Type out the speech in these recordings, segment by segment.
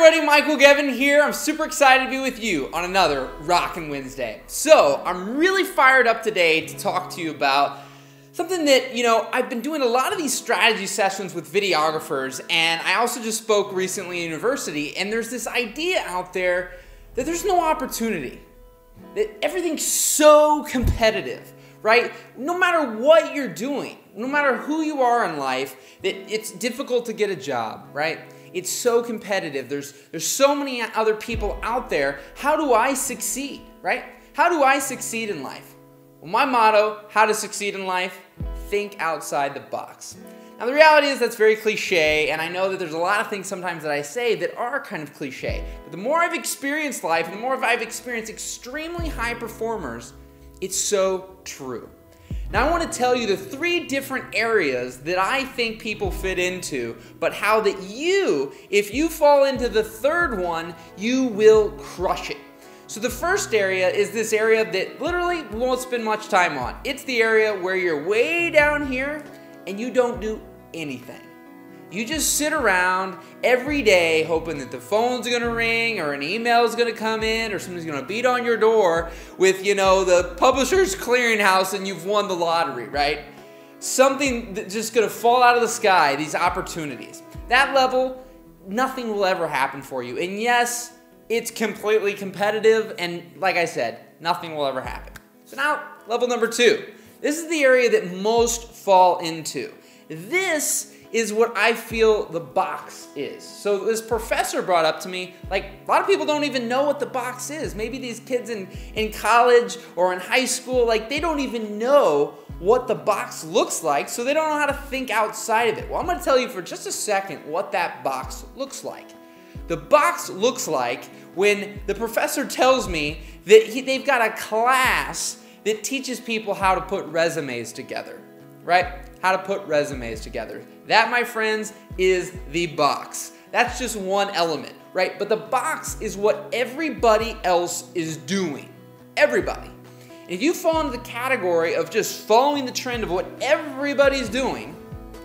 everybody, Michael Gebben here. I'm super excited to be with you on another Rockin' Wednesday. So, I'm really fired up today to talk to you about something that, I've been doing a lot of these strategy sessions with videographers, and I also just spoke recently in university, and there's this idea out there that there's no opportunity, that everything's so competitive, right? No matter what you're doing, no matter who you are in life, that it's difficult to get a job, right? It's so competitive. There's so many other people out there. How do I succeed, right? How do I succeed in life? Well, my motto, how to succeed in life, think outside the box. Now, the reality is that's very cliche, and I know that there's a lot of things sometimes that I say that are kind of cliche. But the more I've experienced life, and the more I've experienced extremely high performers, it's so true. Now, I want to tell you the 3 different areas that I think people fit into, but how that you, if you fall into the 3rd one, you will crush it. So the first area is this area that literally won't spend much time on. It's the area where you're way down here and you don't do anything. You just sit around every day hoping that the phone's gonna ring or an email's gonna come in or somebody's gonna beat on your door with, the Publishers Clearinghouse and you've won the lottery, right? Something that's just gonna fall out of the sky, these opportunities. That level, nothing will ever happen for you. And yes, it's completely competitive, and like I said, nothing will ever happen. So now, level number 2. This is the area that most fall into. This is what I feel the box is. So this professor brought up to me, a lot of people don't even know what the box is. Maybe these kids in college or in high school, they don't even know what the box looks like, so they don't know how to think outside of it. Well, I'm gonna tell you for just a second what that box looks like. The box looks like when the professor tells me that they've got a class that teaches people how to put resumes together, right? How to put resumes together. That, my friends, is the box. That's just one element, right? But the box is what everybody else is doing. Everybody. If you fall into the category of just following the trend of what everybody's doing,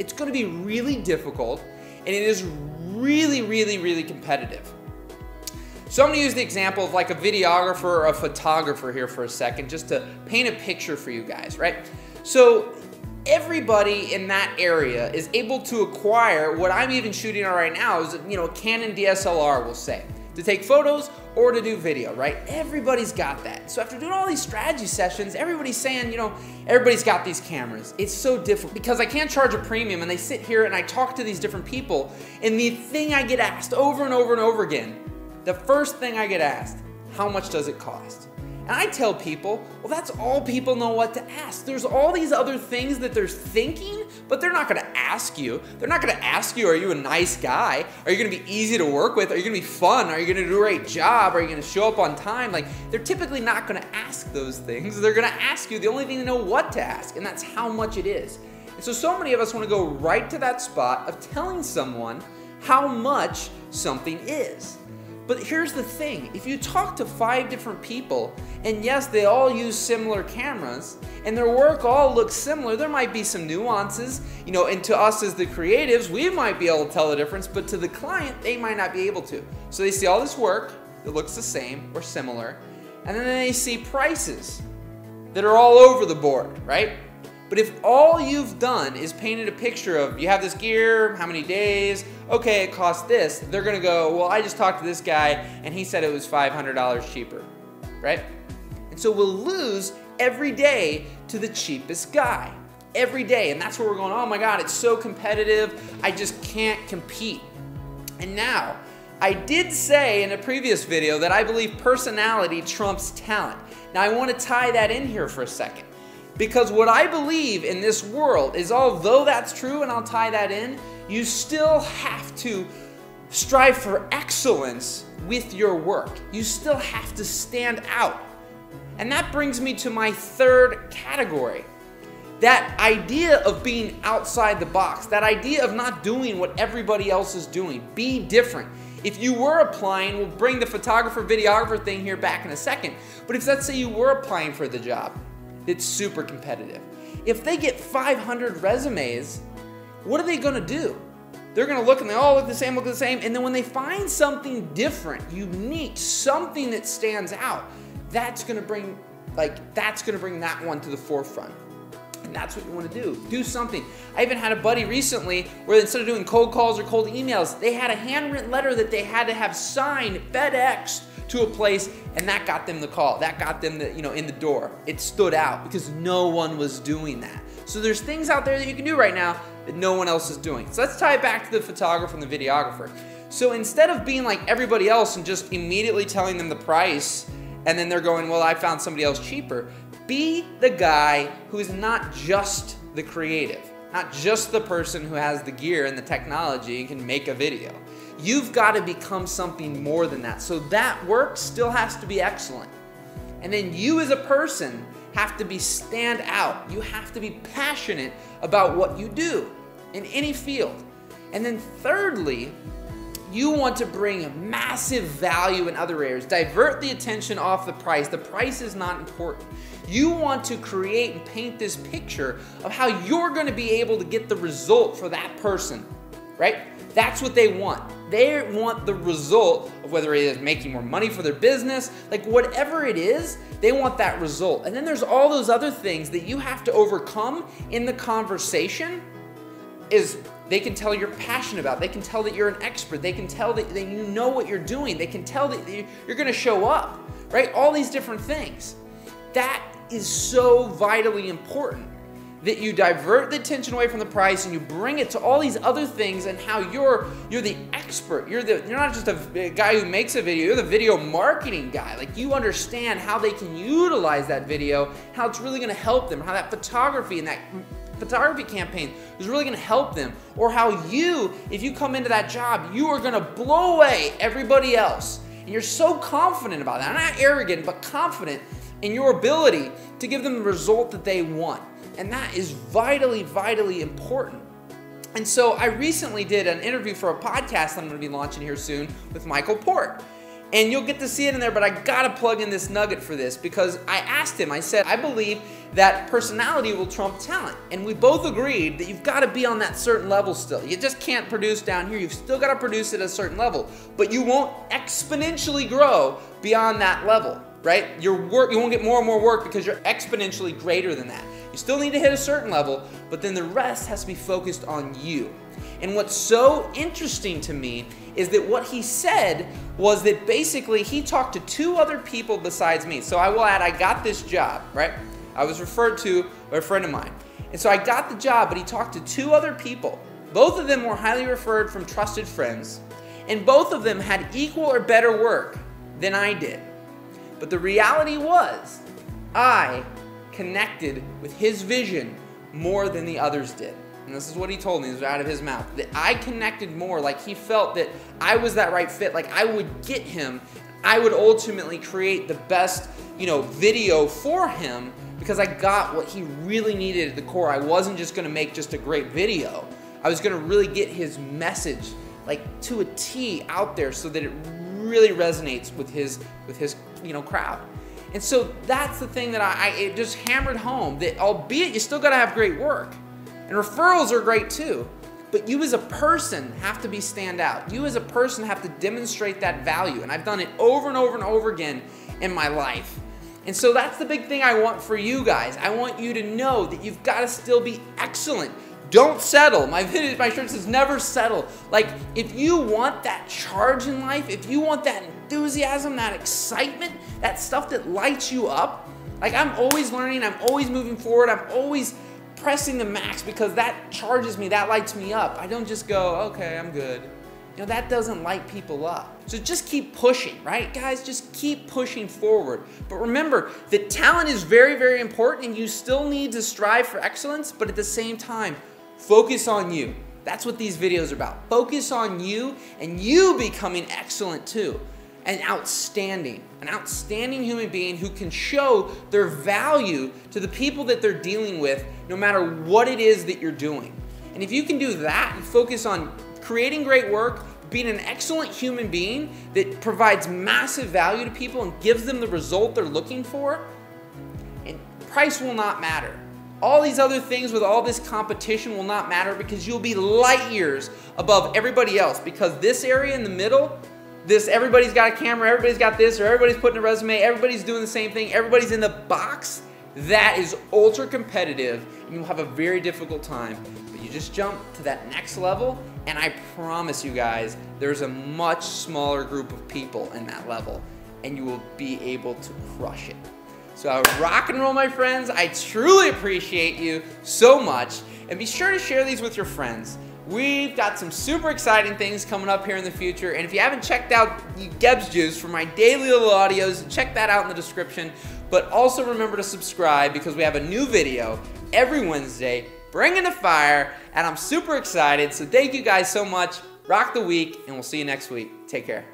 it's going to be really difficult, and it is really, really, really competitive. So I'm going to use the example of a videographer or a photographer here for a second, just to paint a picture for you guys, right? So everybody in that area is able to acquire what I'm even shooting on right now is, a Canon DSLR, we'll say, to take photos or to do video, right? Everybody's got that. So after doing all these strategy sessions, everybody's saying, everybody's got these cameras. It's so difficult because I can't charge a premium, and they sit here and I talk to these different people, and the thing I get asked over and over and over again, the first thing I get asked, how much does it cost? And I tell people, well, that's all people know what to ask. There's all these other things that they're thinking, but they're not gonna ask you. They're not gonna ask you, are you a nice guy? Are you gonna be easy to work with? Are you gonna be fun? Are you gonna do a great job? Are you gonna show up on time? They're typically not gonna ask those things. They're gonna ask you the only thing they know what to ask, and that's how much it is. And so many of us wanna go right to that spot of telling someone how much something is. But here's the thing, if you talk to 5 different people, and yes, they all use similar cameras, and their work all looks similar, there might be some nuances, and to us as the creatives, we might be able to tell the difference, but to the client, they might not be able to. So they see all this work that looks the same or similar, and then they see prices that are all over the board, right? But if all you've done is painted a picture of, you have this gear, how many days, okay, it costs this, they're gonna go, well, I just talked to this guy and he said it was $500 cheaper, right? And so we'll lose every day to the cheapest guy, every day. And that's where we're going, oh my God, it's so competitive, I just can't compete. And now, I did say in a previous video that I believe personality trumps talent. Now I wanna tie that in here for a second. Because what I believe in this world is, although that's true, and I'll tie that in, you still have to strive for excellence with your work. You still have to stand out. And that brings me to my 3rd category. That idea of being outside the box, that idea of not doing what everybody else is doing. Be different. If you were applying, we'll bring the photographer, videographer thing here back in a second, but if let's say you were applying for the job, it's super competitive. If they get 500 resumes, what are they gonna do? they're going to look and they all look the same, and then when they find something different, unique, something that stands out, that's going to bring that one to the forefront. And that's what you want to do. Do something. I even had a buddy recently where instead of doing cold calls or cold emails, they had a handwritten letter that they had to have signed, FedExed to a place, and that got them the call. That got them in the door. It stood out because no one was doing that. So there's things out there that you can do right now that no one else is doing. So let's tie it back to the photographer and the videographer. So instead of being like everybody else and just immediately telling them the price, and then they're going, well, I found somebody else cheaper, be the guy who is not just the creative, not just the person who has the gear and the technology and can make a video. You've got to become something more than that. So that work still has to be excellent. And then you as a person have to stand out. You have to be passionate about what you do in any field. And then thirdly, you want to bring massive value in other areas. Divert the attention off the price. The price is not important. You want to create and paint this picture of how you're going to be able to get the result for that person, right? That's what they want. They want the result of whether it is making more money for their business, like whatever it is, they want that result. And then there's all those other things that you have to overcome in the conversation. Is they can tell you're passionate about, they can tell that you're an expert, they can tell that you know what you're doing, they can tell that you're going to show up, right? All these different things. That is so vitally important, that you divert the attention away from the price and you bring it to all these other things, and how you're the expert. You're not just a guy who makes a video, you're the video marketing guy. Like, you understand how they can utilize that video, how it's really going to help them, how that photography and that photography campaign is really going to help them, or how you, if you come into that job, you are going to blow away everybody else. And you're so confident about that. Not arrogant, but confident in your ability to give them the result that they want. And that is vitally, vitally important. And so I recently did an interview for a podcast I'm going to be launching here soon with Michael Port. And you'll get to see it in there, but I gotta plug in this nugget for this, because I asked him, I said, I believe that personality will trump talent. And we both agreed that you've gotta be on that certain level still. You just can't produce down here. You've still gotta produce at a certain level, but you won't exponentially grow beyond that level, right? You won't get more and more work because you're exponentially greater than that. You still need to hit a certain level, but then the rest has to be focused on you. And what's so interesting to me is that what he said was that basically he talked to 2 other people besides me. So I will add, I got this job, right? I was referred to by a friend of mine. And so I got the job, but he talked to 2 other people. Both of them were highly referred from trusted friends, and both of them had equal or better work than I did. But the reality was, I connected with his vision more than the others did. And this is what he told me, it was out of his mouth, that I connected more, like he felt that I was that right fit, like I would get him, I would ultimately create the best, video for him, because I got what he really needed at the core. I wasn't just gonna make just a great video. I was gonna really get his message, like to a T out there, so that it really resonates with his crowd. And so that's the thing that it just hammered home, that albeit you still gotta have great work, and referrals are great too, but you as a person have to stand out. You as a person have to demonstrate that value. And I've done it over and over and over again in my life. And so that's the big thing I want for you guys. I want you to know that you've got to still be excellent. Don't settle. My shirt says never settle. Like, if you want that charge in life, if you want that enthusiasm, that excitement, that stuff that lights you up, like, I'm always learning, I'm always moving forward, I'm always pressing the max, because that charges me, that lights me up. I don't just go, okay, I'm good. That doesn't light people up. So just keep pushing, right, guys? Just keep pushing forward. But remember that talent is very, very important, and you still need to strive for excellence, but at the same time, focus on you. That's what these videos are about. Focus on you, and you becoming excellent too. An outstanding human being who can show their value to the people that they're dealing with, no matter what it is that you're doing. And if you can do that, and focus on creating great work, being an excellent human being that provides massive value to people and gives them the result they're looking for, and price will not matter. all these other things with all this competition will not matter because you'll be light years above everybody else, because this area in the middle, this everybody's got a camera, everybody's got this, or everybody's putting a resume, everybody's doing the same thing, everybody's in the box, that is ultra competitive and you'll have a very difficult time. But you just jump to that next level and I promise you guys, there's a much smaller group of people in that level and you will be able to crush it. So rock and roll, my friends. I truly appreciate you so much. And be sure to share these with your friends. We've got some super exciting things coming up here in the future. And if you haven't checked out the GEBBS juice for my daily little audios, check that out in the description. But also remember to subscribe because we have a new video every Wednesday, bringing the fire. And I'm super excited. So thank you guys so much. Rock the week, and we'll see you next week. Take care.